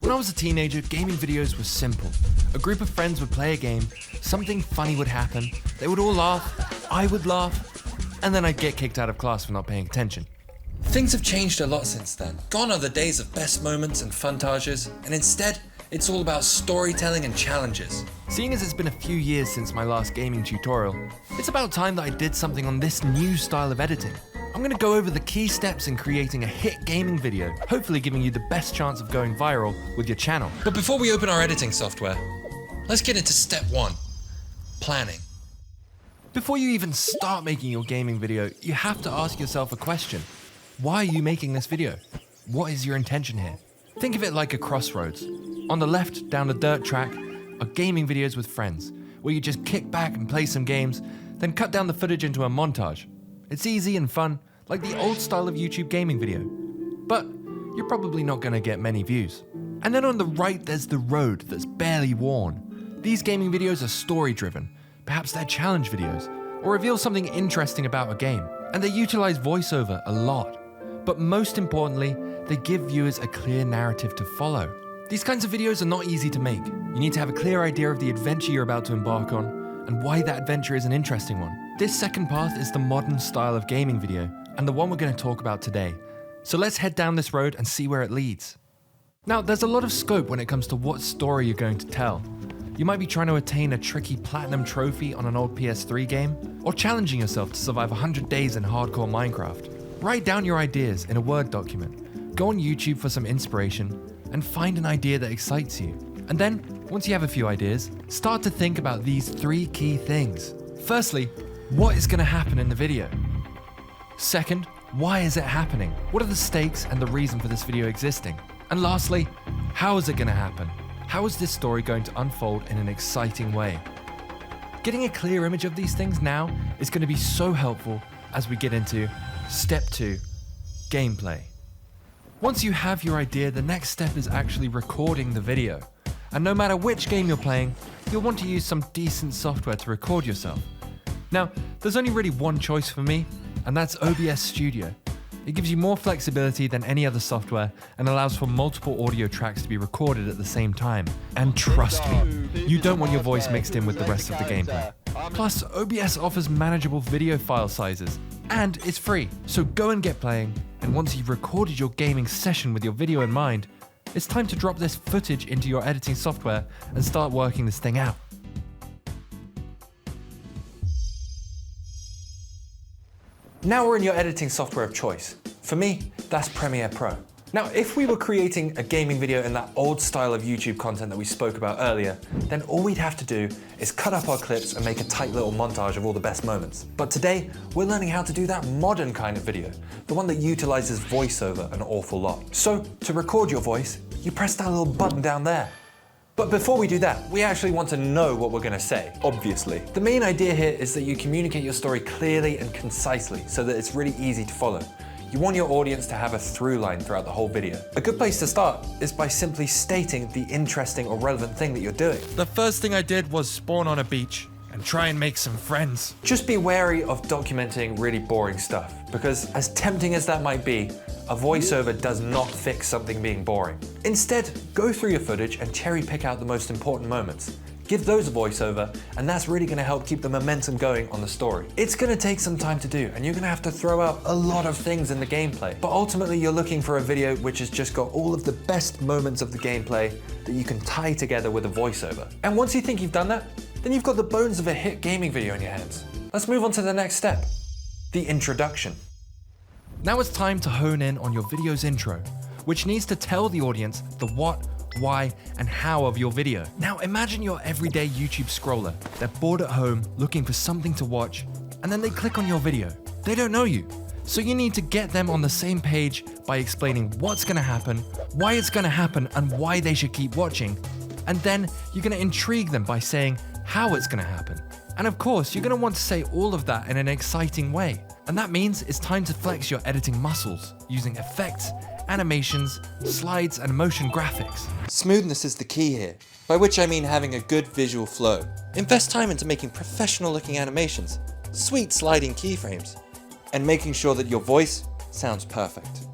When I was a teenager, gaming videos were simple. A group of friends would play a game, something funny would happen, they would all laugh, I would laugh, and then I'd get kicked out of class for not paying attention. Things have changed a lot since then. Gone are the days of best moments and montages, and instead, it's all about storytelling and challenges. Seeing as it's been a few years since my last gaming tutorial, it's about time that I did something on this new style of editing. I'm going to go over the key steps in creating a hit gaming video, hopefully giving you the best chance of going viral with your channel. But before we open our editing software, let's get into step 1, planning. Before you even start making your gaming video, you have to ask yourself a question. Why are you making this video? What is your intention here? Think of it like a crossroads. On the left, down the dirt track, are gaming videos with friends, where you just kick back and play some games, then cut down the footage into a montage. It's easy and fun, like the old style of YouTube gaming video. But you're probably not going to get many views. And then on the right, there's the road that's barely worn. These gaming videos are story-driven. Perhaps they're challenge videos, or reveal something interesting about a game. And they utilize voiceover a lot. But most importantly, they give viewers a clear narrative to follow. These kinds of videos are not easy to make. You need to have a clear idea of the adventure you're about to embark on, and why that adventure is an interesting one. This second path is the modern style of gaming video, and the one we're going to talk about today. So let's head down this road and see where it leads. Now, there's a lot of scope when it comes to what story you're going to tell. You might be trying to attain a tricky platinum trophy on an old PS3 game, or challenging yourself to survive 100 days in hardcore Minecraft. Write down your ideas in a Word document. Go on YouTube for some inspiration, and find an idea that excites you. And then, once you have a few ideas, start to think about these 3 key things. Firstly, what is going to happen in the video? Second, why is it happening? What are the stakes and the reason for this video existing? And lastly, how is it going to happen? How is this story going to unfold in an exciting way? Getting a clear image of these things now is going to be so helpful as we get into step 2, gameplay. Once you have your idea, the next step is actually recording the video. And no matter which game you're playing, you'll want to use some decent software to record yourself. Now, there's only really one choice for me, and that's OBS Studio. It gives you more flexibility than any other software and allows for multiple audio tracks to be recorded at the same time. And trust me, you don't want your voice mixed in with the rest of the gameplay. Plus, OBS offers manageable video file sizes, and it's free. So go and get playing, and once you've recorded your gaming session with your video in mind, it's time to drop this footage into your editing software and start working this thing out. Now we're in your editing software of choice. For me, that's Premiere Pro. Now, if we were creating a gaming video in that old style of YouTube content that we spoke about earlier, then all we'd have to do is cut up our clips and make a tight little montage of all the best moments. But today, we're learning how to do that modern kind of video, the one that utilizes voiceover an awful lot. So, to record your voice, you press that little button down there. But before we do that, we actually want to know what we're going to say, obviously. The main idea here is that you communicate your story clearly and concisely so that it's really easy to follow. You want your audience to have a through line throughout the whole video. A good place to start is by simply stating the interesting or relevant thing that you're doing. The first thing I did was spawn on a beach and try and make some friends. Just be wary of documenting really boring stuff, because as tempting as that might be, a voiceover does not fix something being boring. Instead, go through your footage and cherry pick out the most important moments. Give those a voiceover, and that's really going to help keep the momentum going on the story. It's going to take some time to do, and you're going to have to throw out a lot of things in the gameplay. But ultimately, you're looking for a video which has just got all of the best moments of the gameplay that you can tie together with a voiceover. And once you think you've done that, then you've got the bones of a hit gaming video in your hands. Let's move on to the next step, the introduction. Now it's time to hone in on your video's intro, which needs to tell the audience the what, why, and how of your video. Now imagine your everyday YouTube scroller. They're bored at home, looking for something to watch, and then they click on your video. They don't know you, so you need to get them on the same page by explaining what's gonna happen, why it's gonna happen, and why they should keep watching. And then you're gonna intrigue them by saying how it's gonna happen. And of course, you're gonna want to say all of that in an exciting way. And that means it's time to flex your editing muscles using effects, animations, slides, and motion graphics. Smoothness is the key here, by which I mean having a good visual flow. Invest time into making professional looking animations, sweet sliding keyframes, and making sure that your voice sounds perfect.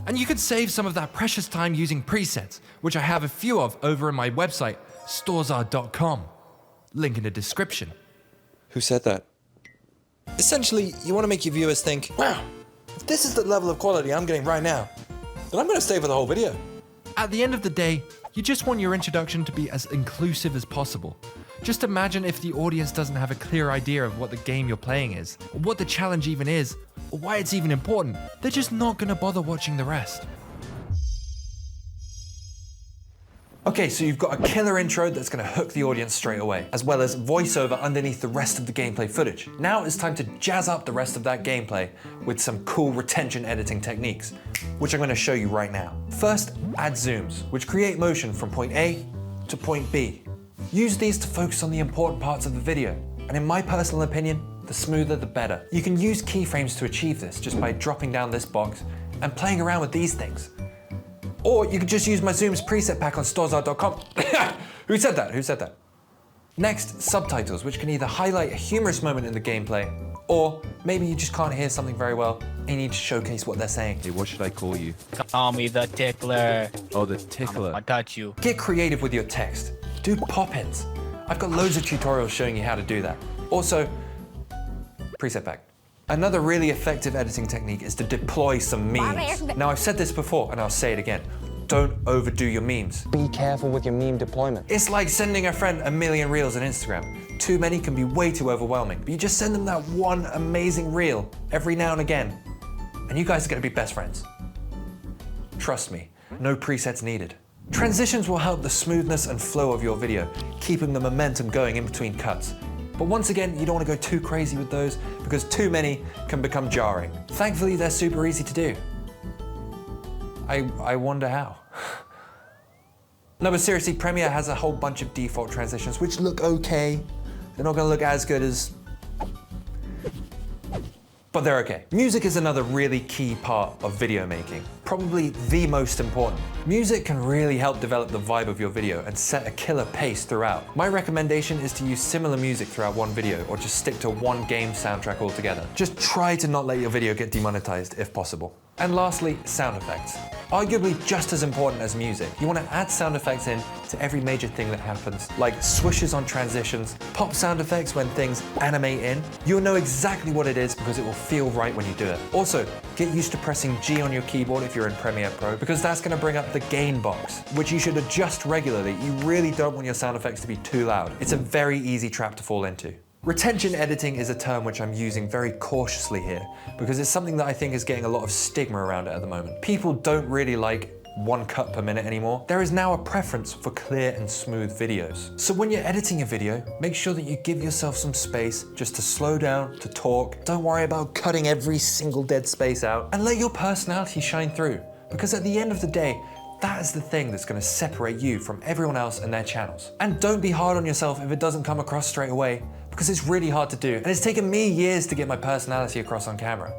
And you can save some of that precious time using presets, which I have a few of over in my website, storesar.com. Link in the description. Who said that? Essentially, you want to make your viewers think, wow, if this is the level of quality I'm getting right now, then I'm going to stay for the whole video. At the end of the day, you just want your introduction to be as inclusive as possible. Just imagine if the audience doesn't have a clear idea of what the game you're playing is, or what the challenge even is, or why it's even important. They're just not going to bother watching the rest. Okay, so you've got a killer intro that's going to hook the audience straight away, as well as voiceover underneath the rest of the gameplay footage. Now it's time to jazz up the rest of that gameplay with some cool retention editing techniques, which I'm going to show you right now. First, add zooms, which create motion from point A to point B. Use these to focus on the important parts of the video, and in my personal opinion, the smoother the better. You can use keyframes to achieve this just by dropping down this box and playing around with these things. Or you could just use my Zooms preset pack on storesar.com. Who said that? Who said that? Next, subtitles, which can either highlight a humorous moment in the gameplay, or maybe you just can't hear something very well and you need to showcase what they're saying. Hey, what should I call you? Call me the tickler. Oh, the tickler. I'll touch you. Get creative with your text. Do pop-ins. I've got loads of tutorials showing you how to do that. Also, preset pack. Another really effective editing technique is to deploy some memes. Now, I've said this before and I'll say it again. Don't overdo your memes. Be careful with your meme deployment. It's like sending a friend a million reels on Instagram. Too many can be way too overwhelming, but you just send them that one amazing reel every now and again, and you guys are gonna be best friends. Trust me, no presets needed. Transitions will help the smoothness and flow of your video, keeping the momentum going in between cuts. But once again, you don't want to go too crazy with those because too many can become jarring. Thankfully, they're super easy to do. I wonder how. No, but seriously, Premiere has a whole bunch of default transitions which look okay. They're not gonna look as good as, but they're okay. Music is another really key part of video making, probably the most important. Music can really help develop the vibe of your video and set a killer pace throughout. My recommendation is to use similar music throughout one video or just stick to one game soundtrack altogether. Just try to not let your video get demonetized if possible. And lastly, sound effects. Arguably just as important as music. You want to add sound effects in to every major thing that happens, like swooshes on transitions, pop sound effects when things animate in. You'll know exactly what it is because it will feel right when you do it. Also, get used to pressing G on your keyboard if you're in Premiere Pro, because that's going to bring up the gain box, which you should adjust regularly. You really don't want your sound effects to be too loud. It's a very easy trap to fall into. Retention editing is a term which I'm using very cautiously here because it's something that I think is getting a lot of stigma around it at the moment. People don't really like one cut per minute anymore. There is now a preference for clear and smooth videos. So when you're editing a video, make sure that you give yourself some space just to slow down, to talk. Don't worry about cutting every single dead space out and let your personality shine through. Because at the end of the day, that is the thing that's going to separate you from everyone else and their channels. And don't be hard on yourself if it doesn't come across straight away, because it's really hard to do. And it's taken me years to get my personality across on camera.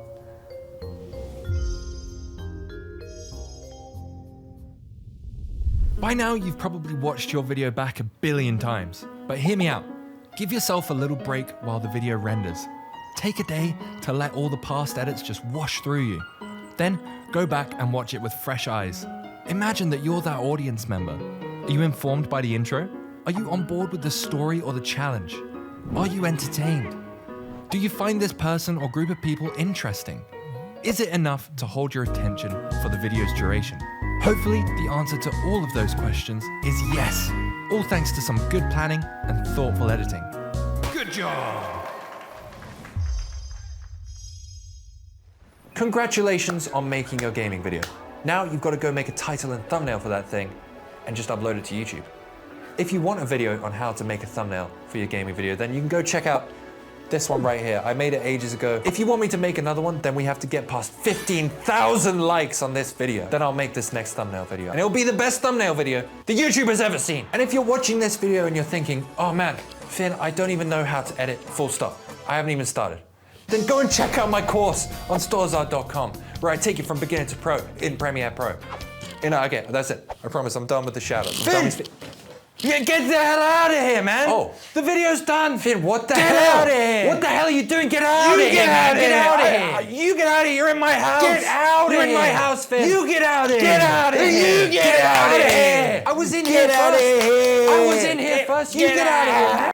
By now, you've probably watched your video back 1 billion times. But hear me out. Give yourself a little break while the video renders. Take a day to let all the past edits just wash through you. Then go back and watch it with fresh eyes. Imagine that you're that audience member. Are you informed by the intro? Are you on board with the story or the challenge? Are you entertained? Do you find this person or group of people interesting? Is it enough to hold your attention for the video's duration? Hopefully, the answer to all of those questions is yes, all thanks to some good planning and thoughtful editing. Good job! Congratulations on making your gaming video. Now you've got to go make a title and thumbnail for that thing and just upload it to YouTube. If you want a video on how to make a thumbnail for your gaming video, then you can go check out this one right here. I made it ages ago. If you want me to make another one, then we have to get past 15,000 likes on this video. Then I'll make this next thumbnail video. And it'll be the best thumbnail video the YouTuber's ever seen. And if you're watching this video and you're thinking, oh man, Finn, I don't even know how to edit, full stop. I haven't even started. Then go and check out my course on storesar.com, where I take you from beginner to pro in Premiere Pro. Okay, that's it. I promise I'm done with the shout outs. Get the hell out of here, man. Oh. The video's done. Finn, what the Get hell? out of here. What the hell are you doing? Get out of here. Get out of Get here. out of here. You get out of here. You're in my house. Get out of You're in my here. house, Finn. You get out of here. Get out of here. You get out of here. I was in here first. I was in here first. You get out of here.